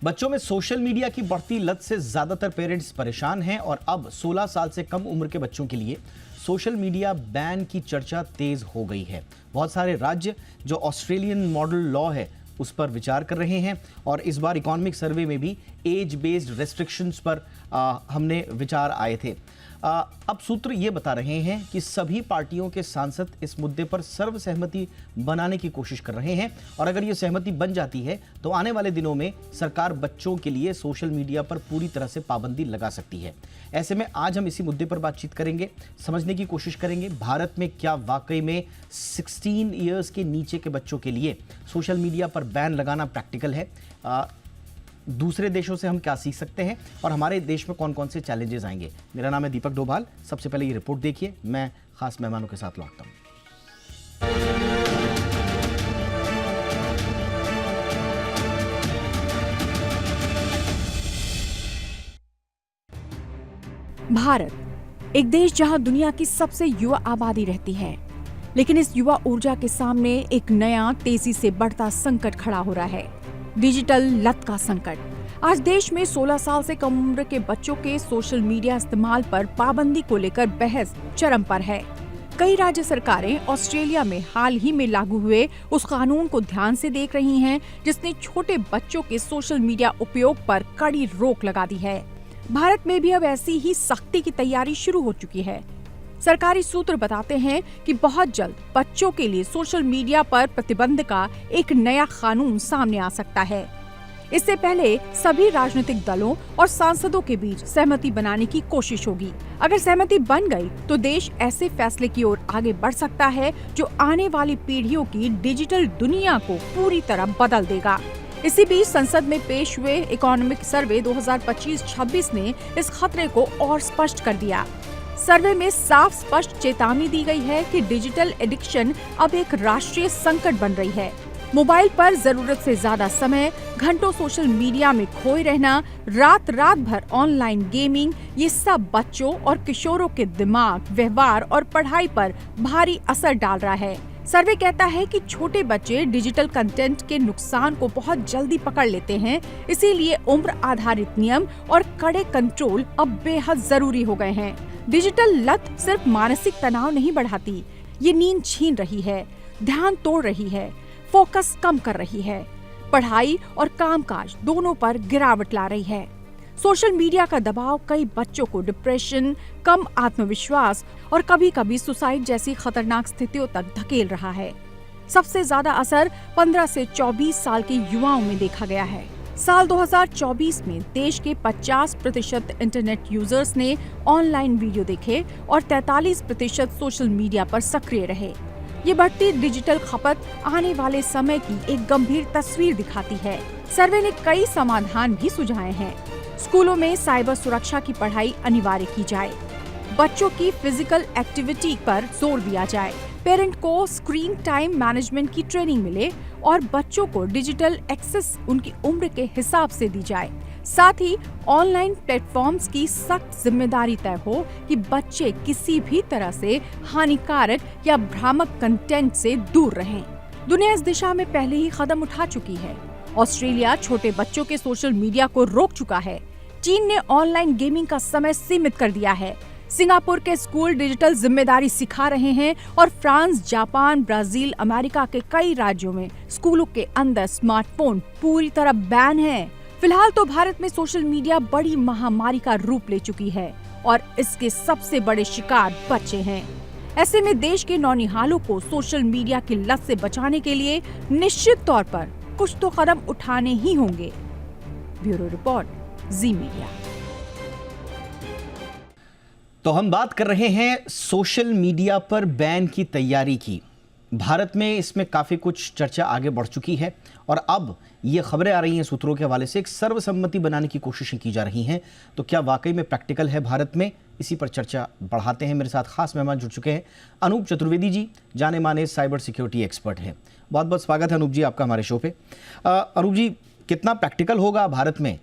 बच्चों में social media की बढ़ती लत से ज्यादातर पेरेंट्स परेशान हैं और अब 16 साल से कम उम्र के बच्चों के लिए सोशल मीडिया बैन की चर्चा तेज हो गई है। बहुत सारे राज्य जो ऑस्ट्रेलियन मॉडल लॉ है उस पर विचार कर रहे हैं और इस बार इकोनॉमिक सर्वे में भी एज बेस्ड रेस्ट्रिक्शंस पर हमने विचार आए थे। अब सूत्र ये बता रहे हैं कि सभी पार्टियों के सांसद इस मुद्दे पर सर्वसहमति बनाने की कोशिश कर रहे हैं और अगर ये सहमति बन जाती है तो आने वाले दिनों में सरकार बच्चों के लिए सोशल मीडिया पर पूरी तरह से पाबंदी लगा सकती है। ऐसे में आज हम इसी मुद्दे पर बातचीत करेंगे, समझने की कोशिश करेंगे भारत में क्या वाकई में 16 इयर्स के नीचे के बच्चों के लिए सोशल मीडिया पर बैन लगाना प्रैक्टिकल है, दूसरे देशों से हम क्या सीख सकते हैं और हमारे देश में कौन कौन से चैलेंजेस आएंगे। मेरा नाम है दीपक डोभाल। सबसे पहले ये रिपोर्ट देखिए, मैं खास मेहमानों के साथ लौटता हूं। भारत एक देश जहां दुनिया की सबसे युवा आबादी रहती है, लेकिन इस युवा ऊर्जा के सामने एक नया तेजी से बढ़ता संकट खड़ा हो रहा है, डिजिटल लत का संकट। आज देश में 16 साल से कम उम्र के बच्चों के सोशल मीडिया इस्तेमाल पर पाबंदी को लेकर बहस चरम पर है। कई राज्य सरकारें ऑस्ट्रेलिया में हाल ही में लागू हुए उस कानून को ध्यान से देख रही हैं, जिसने छोटे बच्चों के सोशल मीडिया उपयोग पर कड़ी रोक लगा दी है। भारत में भी अब ऐसी ही सख्ती की तैयारी शुरू हो चुकी है। सरकारी सूत्र बताते हैं कि बहुत जल्द बच्चों के लिए सोशल मीडिया पर प्रतिबंध का एक नया कानून सामने आ सकता है। इससे पहले सभी राजनीतिक दलों और सांसदों के बीच सहमति बनाने की कोशिश होगी। अगर सहमति बन गई तो देश ऐसे फैसले की ओर आगे बढ़ सकता है जो आने वाली पीढ़ियों की डिजिटल दुनिया को पूरी तरह बदल देगा। इसी बीच संसद में पेश हुए इकोनॉमिक सर्वे 2025-26 ने इस खतरे को और स्पष्ट कर दिया। सर्वे में साफ स्पष्ट चेतावनी दी गई है कि डिजिटल एडिक्शन अब एक राष्ट्रीय संकट बन रही है। मोबाइल पर जरूरत से ज्यादा समय, घंटों सोशल मीडिया में खोए रहना, रात भर ऑनलाइन गेमिंग, ये सब बच्चों और किशोरों के दिमाग, व्यवहार और पढ़ाई पर भारी असर डाल रहा है। सर्वे कहता है कि छोटे बच्चे डिजिटल कंटेंट के नुकसान को बहुत जल्दी पकड़ लेते हैं, इसीलिए उम्र आधारित नियम और कड़े कंट्रोल अब बेहद जरूरी हो गए हैं। डिजिटल लत सिर्फ मानसिक तनाव नहीं बढ़ाती, ये नींद छीन रही है, ध्यान तोड़ रही है, फोकस कम कर रही है, पढ़ाई और कामकाज दोनों पर गिरावट ला रही है। सोशल मीडिया का दबाव कई बच्चों को डिप्रेशन, कम आत्मविश्वास और कभी-कभी सुसाइड जैसी खतरनाक स्थितियों तक धकेल रहा है। सबसे ज्यादा असर 15 से 24 साल के युवाओं में देखा गया है। साल 2024 में देश के 50% इंटरनेट यूजर्स ने ऑनलाइन वीडियो देखे और 43% सोशल मीडिया पर सक्रिय रहे। ये बढ़ती डिजिटल खपत आने वाले समय की एक गंभीर तस्वीर दिखाती है। सर्वे ने कई समाधान भी सुझाए हैं। स्कूलों में साइबर सुरक्षा की पढ़ाई अनिवार्य की जाए, बच्चों की फिजिकल एक्टिविटी पर जोर दिया जाए, पेरेंट को स्क्रीन टाइम मैनेजमेंट की ट्रेनिंग मिले और बच्चों को डिजिटल एक्सेस उनकी उम्र के हिसाब से दी जाए। साथ ही ऑनलाइन प्लेटफॉर्म्स की सख्त जिम्मेदारी तय हो कि बच्चे किसी भी तरह से हानिकारक या भ्रामक कंटेंट से दूर रहें। दुनिया इस दिशा में पहले ही कदम उठा चुकी है। ऑस्ट्रेलिया छोटे बच्चों के सोशल मीडिया को रोक चुका है। चीन ने ऑनलाइन गेमिंग का समय सीमित कर दिया है। सिंगापुर के स्कूल डिजिटल जिम्मेदारी सिखा रहे हैं और फ्रांस, जापान, ब्राजील, अमेरिका के कई राज्यों में स्कूलों के अंदर स्मार्टफोन पूरी तरह बैन है। फिलहाल तो भारत में सोशल मीडिया बड़ी महामारी का रूप ले चुकी है और इसके सबसे बड़े शिकार बच्चे हैं। ऐसे में देश के नौनिहालों को सोशल मीडिया की लत से बचाने के लिए निश्चित तौर पर कुछ तो कदम उठाने ही होंगे। ब्यूरो रिपोर्ट, जी मीडिया। तो हम बात कर रहे हैं सोशल मीडिया पर बैन की तैयारी की। भारत में इसमें काफ़ी कुछ चर्चा आगे बढ़ चुकी है और अब ये खबरें आ रही हैं सूत्रों के हवाले से एक सर्वसम्मति बनाने की कोशिशें की जा रही हैं। तो क्या वाकई में प्रैक्टिकल है भारत में? इसी पर चर्चा बढ़ाते हैं। मेरे साथ खास मेहमान जुड़ चुके हैं। अनूप चतुर्वेदी जी जाने माने साइबर सिक्योरिटी एक्सपर्ट हैं। बहुत बहुत स्वागत है अनूप जी आपका हमारे शो पे। अनूप जी, कितना प्रैक्टिकल होगा भारत में?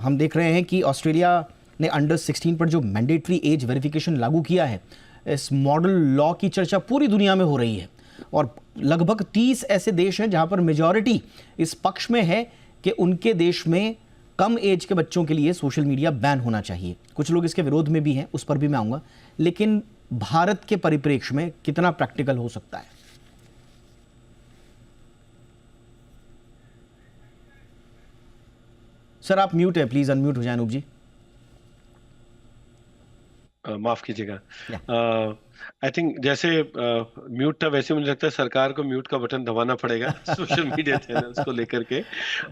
हम देख रहे हैं कि ऑस्ट्रेलिया ने अंडर 16 पर जो मैंडेटरी एज वेरिफिकेशन लागू किया है, इस मॉडल लॉ की चर्चा पूरी दुनिया में हो रही है और लगभग 30 ऐसे देश हैं जहां पर मेजॉरिटी इस पक्ष में है कि उनके देश में कम एज के बच्चों के लिए सोशल मीडिया बैन होना चाहिए। कुछ लोग इसके विरोध में भी हैं, उस पर भी मैं आऊंगा, लेकिन भारत के परिप्रेक्ष्य में कितना प्रैक्टिकल हो सकता है? सर आप म्यूट है, प्लीज अनम्यूट हो जाए अनूप जी। माफ कीजिएगा। आई थिंक जैसे म्यूट था, वैसे मुझे लगता है सरकार को म्यूट का बटन दबाना पड़ेगा सोशल मीडिया चैनल्स को लेकर के।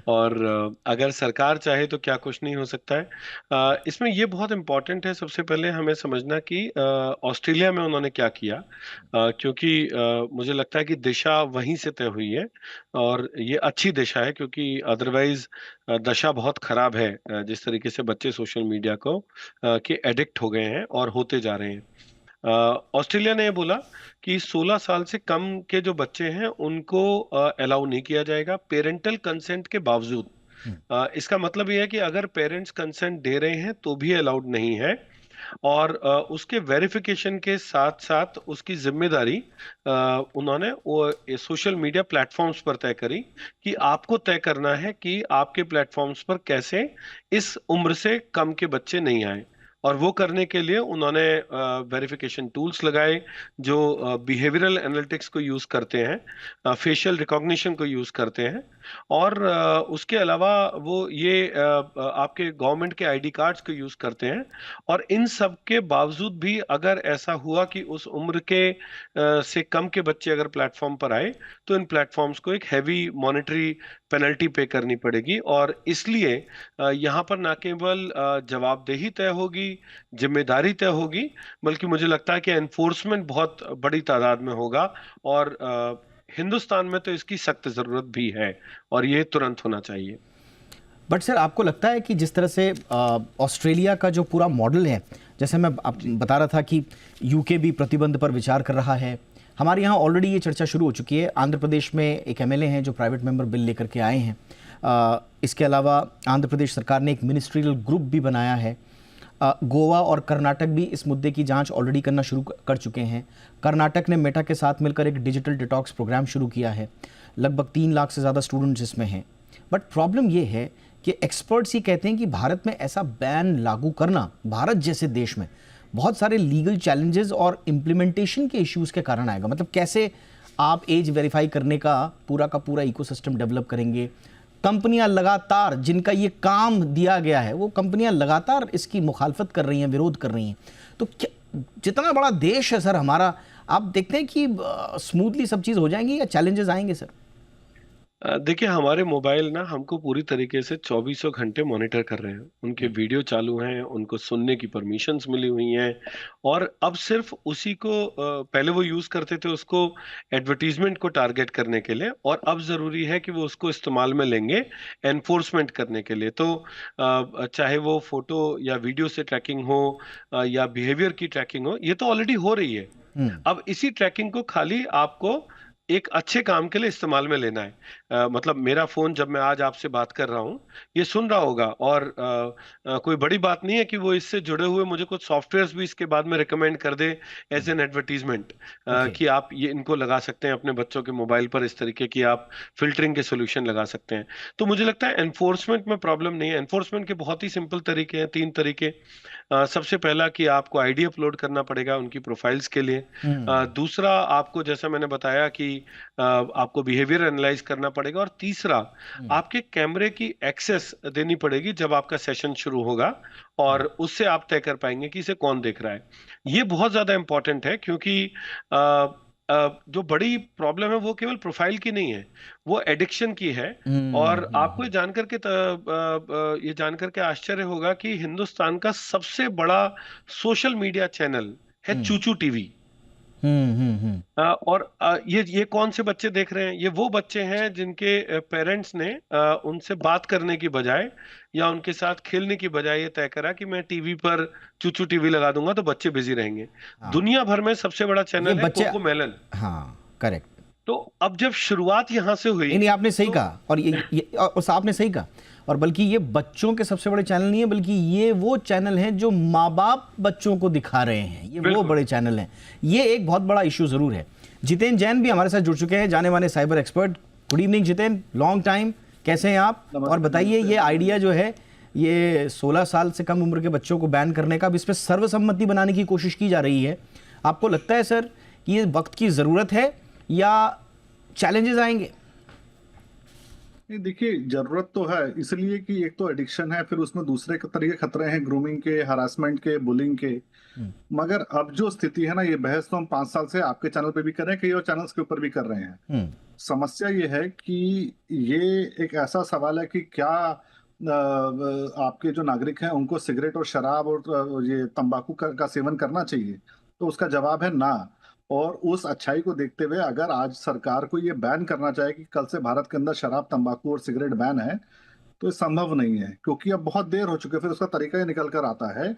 और अगर सरकार चाहे तो क्या कुछ नहीं हो सकता है। इसमें ये बहुत इंपॉर्टेंट है, सबसे पहले हमें समझना कि ऑस्ट्रेलिया में उन्होंने क्या किया, क्योंकि मुझे लगता है कि दिशा वहीं से तय हुई है और ये अच्छी दिशा है, क्योंकि अदरवाइज दशा बहुत खराब है जिस तरीके से बच्चे सोशल मीडिया को के एडिक्ट हो गए हैं और होते जा रहे हैं। ऑस्ट्रेलिया ने ये बोला कि 16 साल से कम के जो बच्चे हैं उनको अलाउ नहीं किया जाएगा पेरेंटल कंसेंट के बावजूद। इसका मतलब ये है कि अगर पेरेंट्स कंसेंट दे रहे हैं तो भी अलाउड नहीं है, और उसके वेरिफिकेशन के साथ साथ उसकी जिम्मेदारी उन्होंने वो सोशल मीडिया प्लेटफॉर्म्स पर तय करी कि आपको तय करना है कि आपके प्लेटफॉर्म्स पर कैसे इस उम्र से कम के बच्चे नहीं आए। और वो करने के लिए उन्होंने वेरिफिकेशन टूल्स लगाए जो बिहेवियरल एनालिटिक्स को यूज करते हैं, फेशियल रिकॉग्निशन को यूज करते हैं, और उसके अलावा वो ये आपके गवर्नमेंट के आईडी कार्ड्स को यूज करते हैं। और इन सब के बावजूद भी अगर ऐसा हुआ कि उस उम्र के से कम के बच्चे अगर प्लेटफॉर्म पर आए तो इन प्लेटफॉर्म्स को एक हैवी मॉनेटरी पेनल्टी पे करनी पड़ेगी। और इसलिए यहाँ पर न केवल जवाबदेही तय होगी, जिम्मेदारी तय होगी, बल्कि मुझे लगता है कि एनफोर्समेंट बहुत बड़ी तादाद में होगा। और हिंदुस्तान में तो इसकी सख्त जरूरत भी है और ये तुरंत होना चाहिए। बट सर आपको लगता है कि जिस तरह से ऑस्ट्रेलिया का जो पूरा मॉडल है, जैसे मैं बता रहा था कि यूके भी प्रतिबंध पर विचार कर रहा है, हमारे यहाँ ऑलरेडी ये चर्चा शुरू हो चुकी है। आंध्र प्रदेश में एक एमएलए हैं जो प्राइवेट मेंबर बिल लेकर के आए हैं। इसके अलावा आंध्र प्रदेश सरकार ने एक मिनिस्ट्रियल ग्रुप भी बनाया है। गोवा और कर्नाटक भी इस मुद्दे की जांच ऑलरेडी करना शुरू कर चुके हैं। कर्नाटक ने मेटा के साथ मिलकर एक डिजिटल डिटॉक्स प्रोग्राम शुरू किया है। लगभग 3 लाख से ज़्यादा स्टूडेंट्स इसमें हैं। बट प्रॉब्लम ये है कि एक्सपर्ट्स ये कहते हैं कि भारत में ऐसा बैन लागू करना भारत जैसे देश में बहुत सारे लीगल चैलेंजेस और इम्प्लीमेंटेशन के इश्यूज़ के कारण आएगा। मतलब कैसे आप एज वेरीफाई करने का पूरा इकोसिस्टम डेवलप करेंगे? कंपनियां लगातार, जिनका ये काम दिया गया है, वो कंपनियां लगातार इसकी मुखालफत कर रही हैं, विरोध कर रही हैं। तो जितना बड़ा देश है सर हमारा, आप देखते हैं कि स्मूथली सब चीज़ हो जाएंगी या चैलेंजेस आएंगे सर? देखिए, हमारे मोबाइल ना हमको पूरी तरीके से 24 घंटे मॉनिटर कर रहे हैं। उनके वीडियो चालू हैं, उनको सुनने की परमिशंस मिली हुई हैं, और अब सिर्फ उसी को पहले वो यूज करते थे उसको एडवर्टीजमेंट को टारगेट करने के लिए, और अब जरूरी है कि वो उसको इस्तेमाल में लेंगे एनफोर्समेंट करने के लिए। तो चाहे वो फोटो या वीडियो से ट्रैकिंग हो या बिहेवियर की ट्रैकिंग हो, ये तो ऑलरेडी हो रही है। अब इसी ट्रैकिंग को खाली आपको एक अच्छे काम के लिए इस्तेमाल में लेना है। मतलब मेरा फोन जब मैं आज आपसे बात कर रहा हूं, ये सुन रहा होगा, और कोई बड़ी बात नहीं है कि वो इससे जुड़े हुए मुझे कुछ सॉफ्टवेयर्स भी इसके बाद में रिकमेंड कर दे एज एन एडवर्टीजमेंट कि आप ये इनको लगा सकते हैं अपने बच्चों के मोबाइल पर, इस तरीके की आप फिल्टरिंग के सोल्यूशन लगा सकते हैं। तो मुझे लगता है एनफोर्समेंट में प्रॉब्लम नहीं है। एनफोर्समेंट के बहुत ही सिंपल तरीके हैं, 3 तरीके। सबसे पहला कि आपको आईडी अपलोड करना पड़ेगा उनकी प्रोफाइल्स के लिए। दूसरा, आपको जैसा मैंने बताया कि आपको बिहेवियर एनालाइज करना पड़ेगा। और तीसरा, आपके कैमरे की एक्सेस देनी पड़ेगी जब आपका सेशन शुरू होगा, और उससे आप तय कर पाएंगे कि इसे कौन देख रहा है। ये बहुत ज्यादा इंपॉर्टेंट है, क्योंकि जो बड़ी प्रॉब्लम है वो केवल प्रोफाइल की नहीं है, वो एडिक्शन की है। और आपको ये जानकर के आश्चर्य होगा कि हिंदुस्तान का सबसे बड़ा सोशल मीडिया चैनल है चूचू टीवी। और ये कौन से बच्चे देख रहे हैं? ये वो बच्चे हैं जिनके पेरेंट्स ने उनसे बात करने की बजाय या उनके साथ खेलने की बजाय ये तय करा कि मैं टीवी पर चूचू टीवी लगा दूंगा तो बच्चे बिजी रहेंगे। दुनिया भर में सबसे बड़ा चैनल है कोकोमेलन। हाँ, करेक्ट। तो अब जब शुरुआत यहां से हुई, नहीं आपने सही कहा, और आपने सही कहा, और बल्कि ये बच्चों के सबसे बड़े चैनल नहीं है, बल्कि ये वो चैनल हैं जो माँ बाप बच्चों को दिखा रहे हैं। ये वो बड़े चैनल हैं। ये एक बहुत बड़ा इशू जरूर है। जितेन जैन भी हमारे साथ जुड़ चुके हैं, जाने माने cyber expert. Good evening Jiten, long time, कैसे हैं आप? और बताइए, ये आइडिया जो है, ये 16 साल से कम उम्र के बच्चों को बैन करने का, अब इस पर सर्वसम्मति बनाने की कोशिश की जा रही है। आपको लगता है सर कि ये वक्त की ज़रूरत है या चैलेंजेस आएंगे? नहीं, देखिए जरूरत तो है, इसलिए कि एक तो एडिक्शन है, फिर उसमें दूसरे के तरीके खतरे हैं, ग्रूमिंग के, हरासमेंट के, बुलिंग के। मगर अब जो स्थिति है ना, ये बहस तो हम 5 साल से आपके चैनल पे भी कर रहे हैं, कई और चैनल्स के ऊपर भी कर रहे हैं। समस्या ये है कि ये एक ऐसा सवाल है कि क्या आपके जो नागरिक हैं उनको सिगरेट और शराब और ये तंबाकू का सेवन करना चाहिए? तो उसका जवाब है ना। और उस अच्छाई को देखते हुए अगर आज सरकार को ये बैन करना चाहे कि कल से भारत के अंदर शराब, तंबाकू और सिगरेट बैन है, तो ये संभव नहीं है, क्योंकि अब बहुत देर हो चुकी है। फिर उसका तरीका ये निकल कर आता है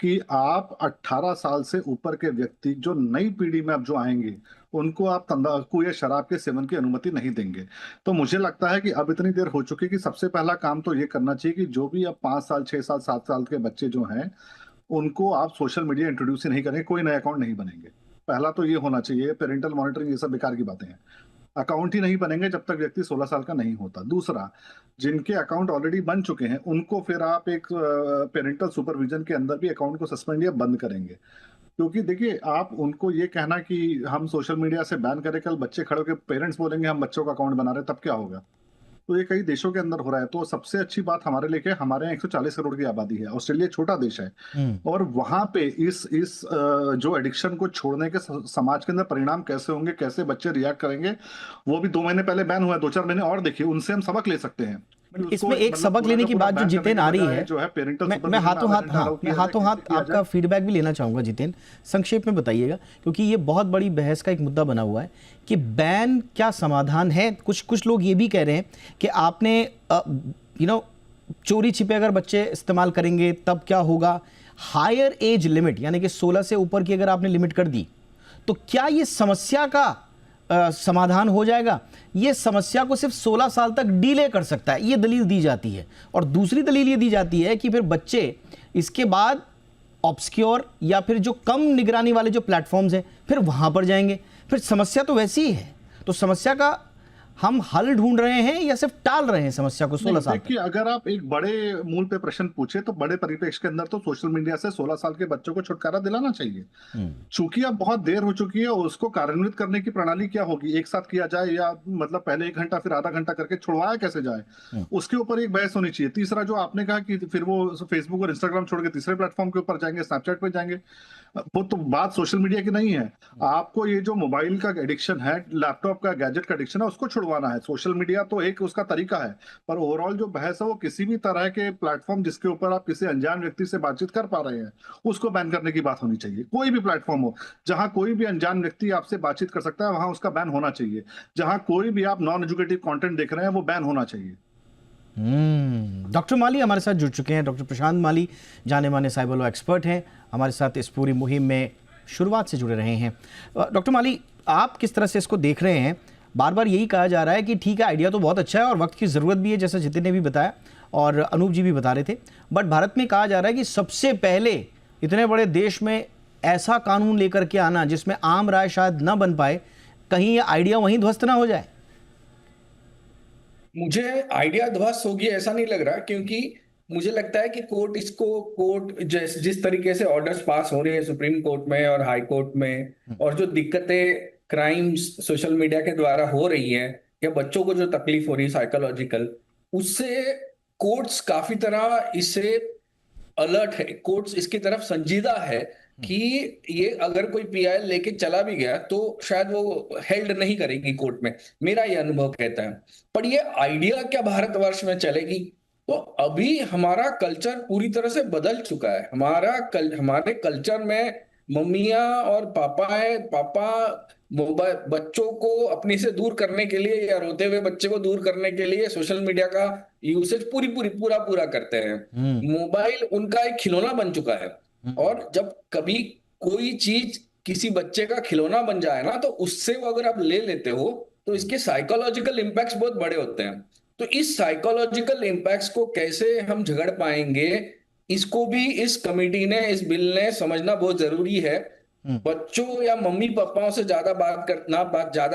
कि आप 18 साल से ऊपर के व्यक्ति, जो नई पीढ़ी में अब जो आएंगे, उनको आप तंबाकू या शराब के सेवन की अनुमति नहीं देंगे। तो मुझे लगता है कि अब इतनी देर हो चुकी है कि सबसे पहला काम तो ये करना चाहिए कि जो भी अब 5 साल, 6 साल, 7 साल के बच्चे जो हैं, उनको आप सोशल मीडिया इंट्रोड्यूस ही नहीं करेंगे, कोई नए अकाउंट नहीं बनेंगे। पहला तो ये होना चाहिए। पेरेंटल मॉनिटरिंग ये सब बेकार की बातें हैं। अकाउंट ही नहीं बनेंगे जब तक व्यक्ति 16 साल का नहीं होता। दूसरा, जिनके अकाउंट ऑलरेडी बन चुके हैं, उनको फिर आप एक पेरेंटल सुपरविजन के अंदर भी अकाउंट को सस्पेंड या बंद करेंगे। क्योंकि देखिए, आप उनको ये कहना कि हम सोशल मीडिया से बैन करें, कल बच्चे खड़े होकर पेरेंट्स बोलेंगे हम बच्चों का अकाउंट बना रहे हैं, तब क्या होगा? तो ये कई देशों के अंदर हो रहा है। तो सबसे अच्छी बात हमारे लिए क्या, हमारे यहाँ 140 करोड़ की आबादी है, ऑस्ट्रेलिया छोटा देश है, और वहां पे इस जो एडिक्शन को छोड़ने के समाज के अंदर परिणाम कैसे होंगे, कैसे बच्चे रिएक्ट करेंगे, वो भी 2 महीने पहले बैन हुआ है, 2-4 महीने और देखिए, उनसे हम सबक ले सकते हैं। इसमें एक सबक लेने की बात जो जितेन आ रही है, जो है पेरेंटल, मैं हाथों हाथ आपका फीडबैक भी लेना चाहूंगा जितेन, संक्षेप में बताइएगा, क्योंकि ये बहुत बड़ी बहस का एक मुद्दा बना हुआ है कि बैन क्या समाधान है। कुछ लोग ये भी कह रहे हैं कि आपने चोरी छिपे अगर बच्चे इस्तेमाल करेंगे तब क्या होगा, हायर एज लिमिट यानी कि 16 से ऊपर की अगर आपने लिमिट कर दी तो क्या ये समस्या का समाधान हो जाएगा? ये समस्या को सिर्फ 16 साल तक डिले कर सकता है, ये दलील दी जाती है। और दूसरी दलील ये दी जाती है कि फिर बच्चे इसके बाद ऑब्सक्योर या फिर जो कम निगरानी वाले जो प्लेटफॉर्म्स हैं फिर वहां पर जाएंगे। फिर समस्या तो वैसी ही है, तो समस्या का हम हल ढूंढ रहे हैं या सिर्फ टाल रहे हैं समस्या को 16 साल? देखिए, अगर आप एक बड़े मूल पे प्रश्न पूछे तो बड़े परिप्रेक्ष्य के अंदर तो सोशल मीडिया से 16 साल के बच्चों को छुटकारा दिलाना चाहिए। चूंकि अब बहुत देर हो चुकी है, उसको कार्यान्वित करने की प्रणाली क्या होगी, एक साथ किया जाए या मतलब पहले 1 घंटा फिर आधा घंटा करके छुड़वाया कैसे जाए, उसके ऊपर एक बहस होनी चाहिए। तीसरा, जो आपने कहा कि फिर वो फेसबुक और इंस्टाग्राम छोड़ के तीसरे प्लेटफॉर्म के ऊपर जाएंगे, स्नैपचैट पे जाएंगे, वो तो बात सोशल मीडिया की नहीं है। आपको ये जो मोबाइल का एडिक्शन है, लैपटॉप का, गैजेट का एडिक्शन है, उसको छुड़वाना है। सोशल मीडिया तो एक उसका तरीका है, पर ओवरऑल जो बहस है वो किसी भी तरह के प्लेटफॉर्म जिसके ऊपर आप किसी अनजान व्यक्ति से बातचीत कर पा रहे हैं, उसको बैन करने की बात होनी चाहिए। कोई भी प्लेटफॉर्म हो जहां कोई भी अनजान व्यक्ति आपसे बातचीत कर सकता है, वहां उसका बैन होना चाहिए। जहां कोई भी आप नॉन एजुकेटिव कंटेंट देख रहे हैं, वो बैन होना चाहिए। डॉक्टर माली हमारे साथ जुड़ चुके हैं। डॉक्टर प्रशांत माली जाने माने साइबर लॉ एक्सपर्ट हैं, हमारे साथ इस पूरी मुहिम में शुरुआत से जुड़े रहे हैं। डॉक्टर माली, आप किस तरह से इसको देख रहे हैं? बार बार यही कहा जा रहा है कि ठीक है, आइडिया तो बहुत अच्छा है और वक्त की ज़रूरत भी है, जैसा जितिन ने भी बताया और अनूप जी भी बता रहे थे, बट भारत में कहा जा रहा है कि सबसे पहले इतने बड़े देश में ऐसा कानून लेकर के आना जिसमें आम राय शायद ना बन पाए, कहीं ये आइडिया वहीं ध्वस्त ना हो जाए। मुझे आइडिया ध्वस्त होगी ऐसा नहीं लग रहा, क्योंकि मुझे लगता है कि कोर्ट जिस तरीके से ऑर्डर्स पास हो रहे हैं सुप्रीम कोर्ट में और हाई कोर्ट में, और जो दिक्कतें क्राइम्स सोशल मीडिया के द्वारा हो रही है या बच्चों को जो तकलीफ हो रही है साइकोलॉजिकल, उससे कोर्ट्स काफी तरह इससे अलर्ट है, कोर्ट्स इसकी तरफ संजीदा है कि ये अगर कोई पीआईएल लेके चला भी गया तो शायद वो हेल्ड नहीं करेगी कोर्ट में, मेरा ये अनुभव कहता है। पर ये आइडिया क्या भारतवर्ष में चलेगी? तो अभी हमारा कल्चर पूरी तरह से बदल चुका है। हमारे कल्चर में मम्मियां और पापा मोबाइल बच्चों को अपने से दूर करने के लिए या रोते हुए बच्चे को दूर करने के लिए सोशल मीडिया का यूसेज पूरा करते हैं। मोबाइल उनका एक खिलौना बन चुका है, और जब कभी कोई चीज किसी बच्चे का खिलौना बन जाए ना, तो उससे वो अगर आप ले लेते हो तो इसके साइकोलॉजिकल इम्पैक्ट्स बहुत बड़े होते हैं। तो इस साइकोलॉजिकल इम्पैक्ट्स को कैसे हम झगड़ पाएंगे, इसको भी इस कमेटी ने, इस बिल ने समझना बहुत जरूरी है बच्चों या मम्मी पापाओं से ज्यादा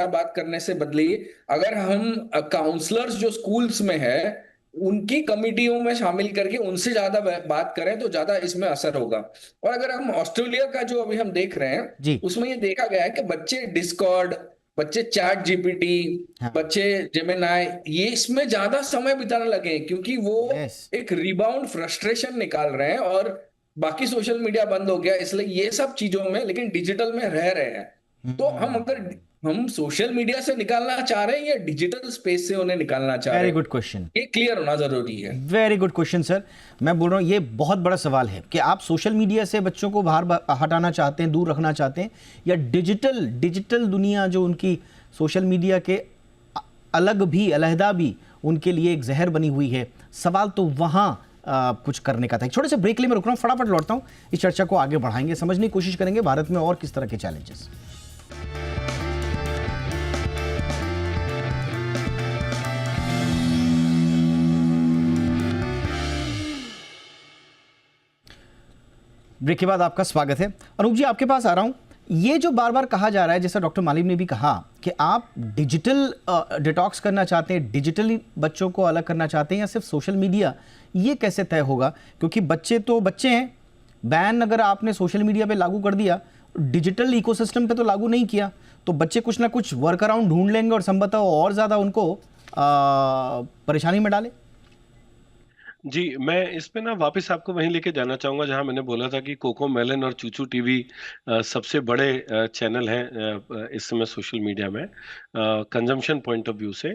बात करने से बदले अगर हम काउंसलर्स जो स्कूल्स में है उनकी कमिटियों में शामिल करके उनसे ज्यादा बात करें तो ज्यादा इसमें असर होगा। और अगर हम ऑस्ट्रेलिया का जो अभी हम देख रहे हैं जी। उसमें ये देखा गया है कि बच्चे डिस्कॉर्ड, बच्चे चैट जीपीटी, हाँ। बच्चे जेमिनाई, ये इसमें ज्यादा समय बिताने लगे हैं क्योंकि वो यस। एक रिबाउंड फ्रस्ट्रेशन निकाल रहे हैं और बाकी सोशल मीडिया बंद हो गया इसलिए ये सब चीजों में, लेकिन डिजिटल में रह रहे हैं। तो हम सोशल मीडिया से निकालना चाह रहे हैं या डिजिटल स्पेस से उन्हें निकालना चाह रहे वेरी हैं, गुड क्वेश्चन। ये क्लियर होना जरूरी है। Very good question sir. मैं बोल रहा हूँ ये बहुत बड़ा सवाल है कि आप सोशल मीडिया से बच्चों को बाहर हटाना चाहते हैं, दूर रखना चाहते हैं, या डिजिटल दुनिया जो उनकी सोशल मीडिया के अलहदा भी उनके लिए एक जहर बनी हुई है। सवाल तो वहाँ कुछ करने का था। एक छोटे से ब्रेक लिए मैं रुक रहा हूँ, फटाफट लौटता हूँ। इस चर्चा को आगे बढ़ाएंगे, समझने की कोशिश करेंगे भारत में और किस तरह के चैलेंजेस। ब्रेक के बाद आपका स्वागत है। अनूप जी, आपके पास आ रहा हूं। ये जो बार बार कहा जा रहा है, जैसा डॉक्टर मालिम ने भी कहा कि आप डिजिटल डिटॉक्स करना चाहते हैं, डिजिटली बच्चों को अलग करना चाहते हैं या सिर्फ सोशल मीडिया, ये कैसे तय होगा? क्योंकि बच्चे तो बच्चे हैं। बैन अगर आपने सोशल मीडिया पे लागू कर दिया, डिजिटल इकोसिस्टम पे तो लागू नहीं किया, तो बच्चे कुछ ना कुछ वर्क अराउंड ढूंढ लेंगे और संभवतः और ज़्यादा उनको परेशानी में डाले। जी, मैं इस पे ना वापस आपको वहीं लेके जाना चाहूंगा जहां मैंने बोला था कि कोको मेलन और चूचू टीवी सबसे बड़े चैनल हैं इस समय सोशल मीडिया में कंजम्पशन पॉइंट ऑफ व्यू से।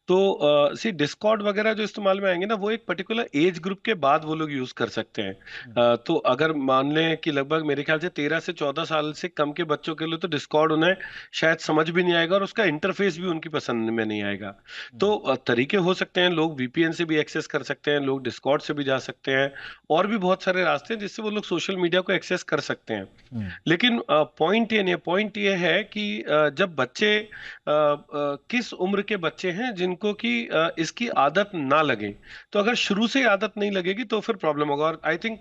तो डिस्कॉर्ड वगैरह जो इस्तेमाल में आएंगे ना, वो एक पर्टिकुलर एज ग्रुप के बाद वो लोग यूज कर सकते हैं। तो अगर मान लें कि लगभग मेरे ख्याल से 13 से 14 साल से कम के बच्चों के लिए तो डिस्कॉर्ड उन्हें शायद समझ भी नहीं आएगा और उसका इंटरफेस भी उनकी पसंद में नहीं आएगा। तो तरीके हो सकते हैं, लोग वीपीएन से भी एक्सेस कर सकते हैं, लोग डिस्कॉर्ड से भी जा सकते हैं, और भी बहुत सारे रास्ते हैं जिससे वो लोग सोशल मीडिया को एक्सेस कर सकते हैं। लेकिन पॉइंट ये नहीं है, पॉइंट ये है कि जब बच्चे किस उम्र के बच्चे हैं जिनको कि इसकी आदत ना लगे, तो अगर शुरू से आदत नहीं लगेगी तो फिर प्रॉब्लम होगा। और आई थिंक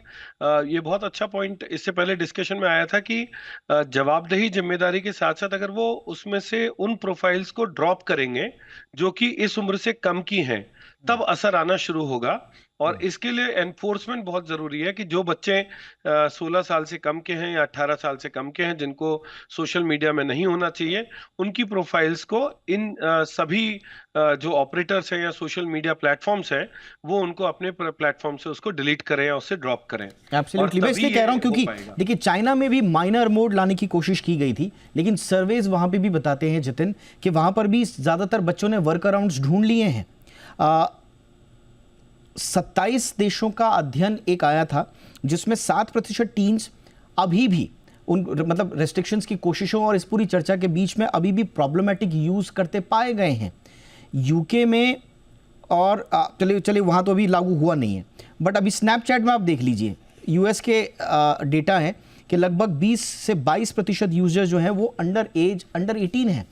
ये बहुत अच्छा पॉइंट इससे पहले डिस्कशन में आया था कि जवाबदेही जिम्मेदारी के साथ साथ अगर वो उसमें से उन प्रोफाइल्स को ड्रॉप करेंगे जो कि इस उम्र से कम की हैं, तब असर आना शुरू होगा। और इसके लिए एनफोर्समेंट बहुत जरूरी है कि जो बच्चे 16 साल से कम के हैं या 18 साल से कम के हैं जिनको सोशल मीडिया में नहीं होना चाहिए, उनकी प्रोफाइल्स को इन सभी जो ऑपरेटर्स हैं या सोशल मीडिया प्लेटफॉर्म्स हैं, वो उनको अपने प्लेटफॉर्म से उसको डिलीट करें या उससे ड्रॉप करें। एब्सोल्युटली, मैं इसलिए कह रहा हूं क्योंकि देखिए चाइना में भी माइनर मोड लाने की कोशिश की गई थी, लेकिन सर्वेज वहां पे भी बताते हैं जितिन कि वहां पर भी ज्यादातर बच्चों ने वर्क अराउंड्स ढूंढ लिए हैं। 27 देशों का अध्ययन एक आया था जिसमें 7% टीन्स अभी भी उन मतलब रेस्ट्रिक्शंस की कोशिशों और इस पूरी चर्चा के बीच में अभी भी प्रॉब्लमेटिक यूज करते पाए गए हैं। यूके में और चलिए वहाँ तो अभी लागू हुआ नहीं है, बट अभी स्नैपचैट में आप देख लीजिए, यूएस के डेटा है कि लगभग 20 से 22% यूजर जो हैं वो अंडर 18 हैं।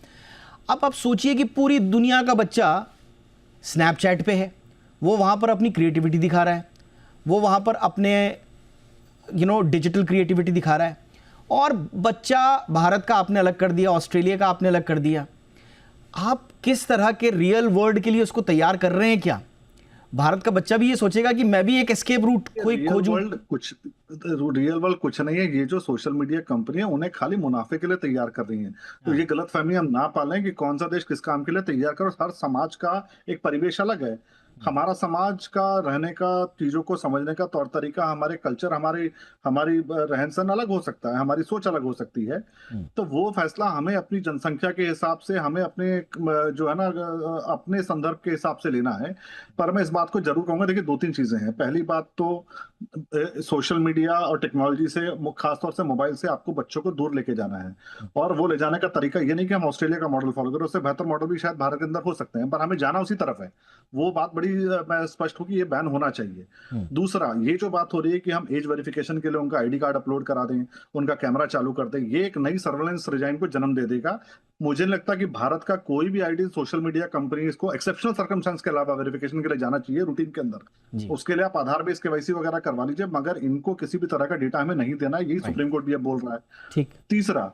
अब आप सोचिए कि पूरी दुनिया का बच्चा स्नैपचैट पे है, वो वहाँ पर अपनी क्रिएटिविटी दिखा रहा है, वो वहाँ पर अपने डिजिटल क्रिएटिविटी दिखा रहा है, और बच्चा भारत का आपने अलग कर दिया, ऑस्ट्रेलिया का आपने अलग कर दिया। आप किस तरह के रियल वर्ल्ड के लिए उसको तैयार कर रहे हैं? क्या भारत का बच्चा भी ये सोचेगा कि मैं भी एक एस्केप रूट खोजूं? रियल वर्ल्ड कुछ नहीं है। ये जो सोशल मीडिया कंपनियां उन्हें खाली मुनाफे के लिए तैयार कर रही हैं। तो ये गलत फहमी हम ना पालें कि कौन सा देश किस काम के लिए तैयार करो। हर समाज का एक परिवेश अलग है। हमारा समाज का रहने का, चीजों को समझने का तौर तरीका, हमारे कल्चर, हमारी रहन सहन अलग हो सकता है, हमारी सोच अलग हो सकती है। तो वो फैसला हमें अपनी जनसंख्या के हिसाब से, हमें अपने जो है ना अपने संदर्भ के हिसाब से लेना है। पर मैं इस बात को जरूर कहूंगा, देखिए 2-3 चीजें हैं। पहली बात तो सोशल मीडिया और टेक्नोलॉजी से, खासतौर से मोबाइल से आपको बच्चों को दूर लेके जाना है। और वो ले जाने का तरीका ये नहीं कि हम ऑस्ट्रेलिया का मॉडल फॉलो करें, उससे बेहतर मॉडल भी शायद भारत के अंदर हो सकते हैं, पर हमें जाना उसी तरफ है। वो बात बड़ी बड़ी मैं स्पष्ट हूँ कि ये बैन होना चाहिए। दूसरा, ये जो बात हो रही है कि हम एज वेरिफिकेशन के लिए उनका आईडी कार्ड अपलोड करा दें, उनका कैमरा चालू कर दें, ये एक नई सर्वेलेंस रिजाइन को जन्म दे देगा। मुझे नहीं लगता कि भारत का कोई भी आईडी सोशल मीडिया कंपनी इसको एक्सेप्शनल सर्कमस्टेंस के अलावा वेरिफिकेशन के लिए जाना चाहिए रूटीन के अंदर। उसके लिए आप आधार बेस्ड केवाईसी वगैरह करवा लीजिए, मगर इनको किसी भी तरह का डेटा हमें नहीं देना, यही सुप्रीम कोर्ट भी अब बोल रहा है। ठीक। तीसरा,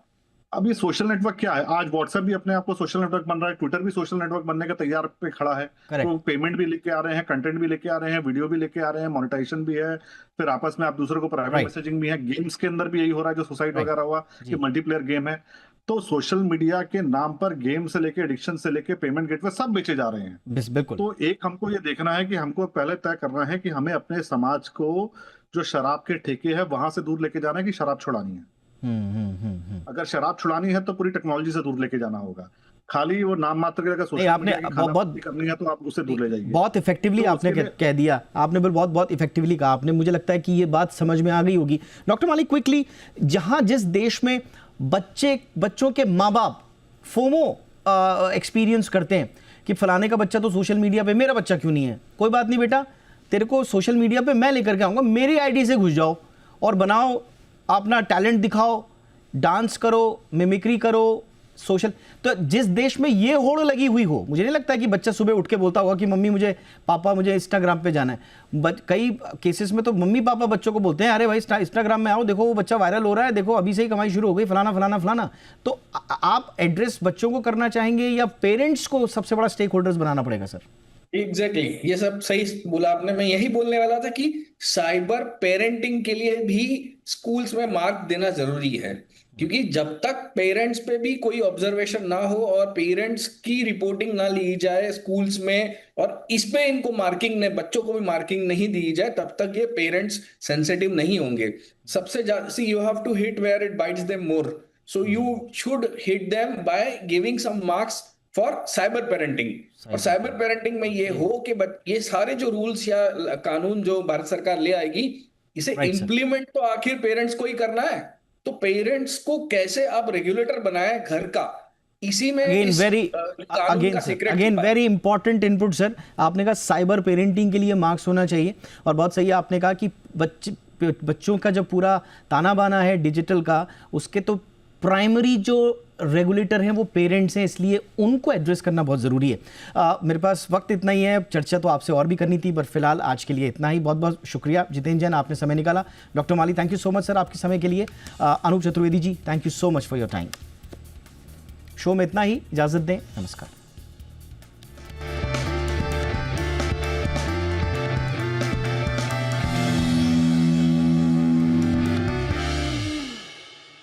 अब ये सोशल नेटवर्क क्या है? आज व्हाट्सएप भी अपने आप को सोशल नेटवर्क बन रहा है, ट्विटर भी सोशल नेटवर्क बनने का तैयार पे खड़ा है। तो पेमेंट भी लेके आ रहे हैं, कंटेंट भी लेके आ रहे हैं, वीडियो भी लेके आ रहे हैं, मोनेटाइजेशन भी है, फिर आपस में आप दूसरों को प्राइवेट मैसेजिंग भी है। गेम्स के अंदर भी यही हो रहा है, जो सुसाइड वगैरह हुआ कि मल्टीप्लेयर गेम है। तो सोशल मीडिया के नाम पर गेम से लेके एडिक्शन से लेके पेमेंट गेटवे सब बेचे जा रहे हैं। बिल्कुल। तो एक हमको ये देखना है कि हमको पहले तय करना है कि हमें अपने समाज को जो शराब के ठेके है वहां से दूर लेके जाना है कि शराब छुड़ानी है। अगर शराब छुड़ानी है तो पूरी टेक्नोलॉजी से दूर लेके जाना होगा। खाली वो नाम मात्र के अगर सोशल आपने बहुत करनी है तो आप उससे दूर ले जाइए। बहुत इफेक्टिवली तो आपने कह दिया, आपने बहुत इफेक्टिवली कहा आपने। मुझे लगता है कि ये बात समझ में आ गई होगी। डॉक्टर मालिक, क्विकली, जहां जिस देश में बच्चों के माँ बाप फोमो एक्सपीरियंस करते हैं कि फलाने का बच्चा तो सोशल मीडिया पे, मेरा बच्चा क्यों नहीं है? कोई बात नहीं बेटा, तेरे को सोशल मीडिया पे मैं लेकर के आऊंगा, मेरी आईडी से घुस जाओ और बनाओ, अपना टैलेंट दिखाओ, डांस करो, मिमिक्री करो, सोशल। तो जिस देश में ये होड़ लगी हुई हो, मुझे नहीं लगता कि बच्चा सुबह उठ के बोलता होगा कि मम्मी पापा मुझे इंस्टाग्राम पे जाना है। कई केसेस में तो मम्मी पापा बच्चों को बोलते हैं, अरे भाई इंस्टाग्राम में आओ, देखो वो बच्चा वायरल हो रहा है, देखो अभी से ही कमाई शुरू हो गई, फलाना फलाना फलाना। तो आप एड्रेस बच्चों को करना चाहेंगे या पेरेंट्स को सबसे बड़ा स्टेक होल्डर्स बनाना पड़ेगा सर? एग्जैक्टली ये सब सही बोला आपने। मैं यही बोलने वाला था कि साइबर पेरेंटिंग के लिए भी स्कूल्स में मार्क देना जरूरी है, क्योंकि जब तक पेरेंट्स पे भी कोई ऑब्जर्वेशन ना हो और पेरेंट्स की रिपोर्टिंग ना ली जाए स्कूल्स में, और इसमें इनको मार्किंग ने बच्चों को भी मार्किंग नहीं दी जाए, तब तक ये पेरेंट्स सेंसिटिव नहीं होंगे। सबसे ज्यादा see you have to hit where it bites them more, so you should hit them by giving some marks for cyber parenting. और साइबर पेरेंटिंग में ये हो कि ये सारे जो रूल्स या कानून जो भारत सरकार ले आएगी, इसे इंप्लीमेंट तो आखिर पेरेंट्स को ही करना है। तो पेरेंट्स को कैसे आप रेगुलेटर बनाए घर का, इसी में again very important input sir. आपने कहा साइबर पेरेंटिंग के लिए मार्क्स होना चाहिए, और बहुत सही आपने कहा कि बच्चों का जो पूरा ताना बाना है डिजिटल का, उसके तो प्राइमरी जो रेगुलेटर हैं वो पेरेंट्स हैं, इसलिए उनको एड्रेस करना बहुत ज़रूरी है। मेरे पास वक्त इतना ही है, चर्चा तो आपसे और भी करनी थी, पर फिलहाल आज के लिए इतना ही। बहुत बहुत शुक्रिया जितेंद्र जैन, आपने समय निकाला। Doctor Mali, thank you so much sir आपके समय के लिए। Anoop Chaturvedi ji, thank you so much for your time. Show में इतना ही, इजाज़त दें, नमस्कार।